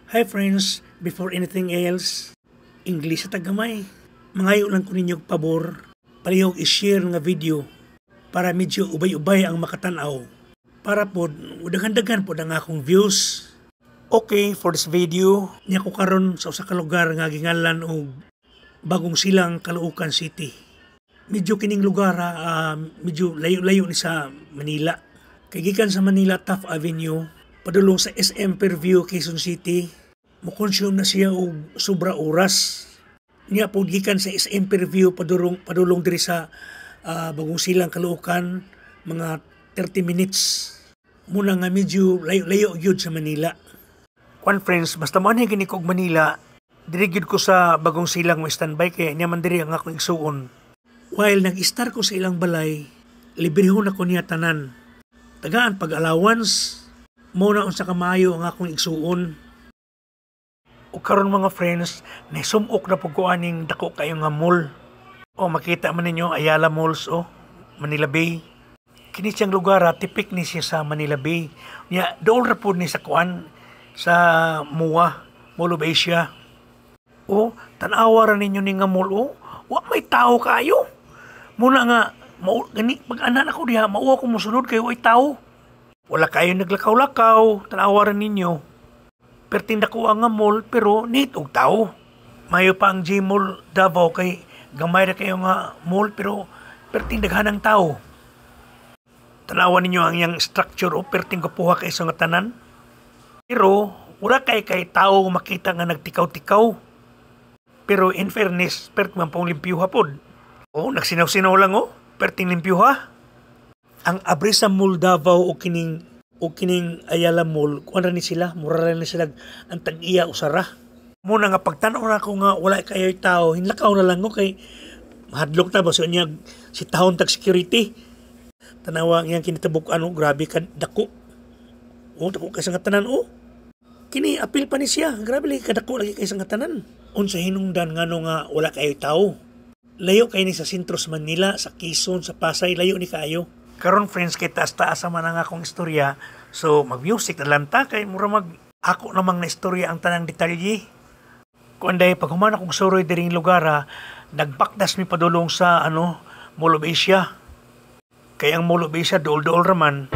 Hi friends, before anything else, English sa tagamay. Mangayo lang ko ninyo pabor, palihog i-share nga video para medyo ubay-ubay ang makatanaw. Para po, udaghan-daghan po ang akong views. Okay, for this video, niya ko karon sa usa ka lugar nga gingalan og Bagong Silang, Caloocan City. Medyo kining lugar medyo layo-layo ni sa Manila. Kay gikan sa Manila Taft Avenue, padulong sa SM Fairview, Quezon City, mukonsume na siya og sobra oras. Niya po gikan sa SM Fairview padulong diri sa Bagong Silang, Caloocan, mga 30 minutes. Muna nga medyo layo-layo gyud sa Manila. Kwan friends, basta mo gini kog Manila, diri gyud ko sa Bagong Silang mo standby kay niya man diri ang akong igsuon. While nag-star ko sa ilang balay, librehon ako niya tanan. Tagaan pag-allowance, mo na unsa ka maayo ang akong igsuon. O karon mga friends, naisumok na po ko aning dako kayo nga mall. O makita man ninyo Ayala Malls Manila Bay. Kini siyang lugar tipik ni siya sa Manila Bay. Nya dool ra pud ni sa kuan sa MOA, Mall of Asia. Tanawa ra ninyo ni nga mall wa may tao kayo. Muna nga gani pag-anan ako diha, mauwa ko mosunod kay way tao. Wala kayo naglakaw-lakaw, tanawa ra ninyo. Pertinda ko ang nga mall pero need og tao. Mayo pa ang G-Mall Davao kay gamay ra kayo nga mall pero pertindaghan ang tao. Tanawa ninyo ang iyang structure perting kapuha kay sa nga tanan. Pero wala kay tao makita nga nagtikaw-tikaw. Pero in fairness, perting pang limpyuha pod. Nagsinaw-sinaw lang perting limpyuha. Ang Abrisa Mall Davao o kining Ayala Mall, kuan ra ni sila, mura ra ni sila ang tag-iya usara. Muna nga pagtanaw na ko nga wala kayo tao, hinlakaw na lang ko kay mahadlok na ba so niya si tahon tag security. Tanawa yang kinitabuk grabe ka dako. Dako kay sa tanan Kini apil pa ni siya, grabe lagi kadako lagi kay sa tanan. Unsa hinungdan ngano nga wala kayo tao. Layo kay ni sa sentro sa Manila, sa Quezon, sa Pasay, layo ni kayo. Karon friends, kay taas-taas man ang akong istorya. So mag-music na lang ta kay mura ako namang na istorya ang tanang detalye. Kung anday pag human akong suroy diring lugar, nagbakdas mi padulong sa Mall of Asia. Kay ang Mall of Asia dool-dool raman.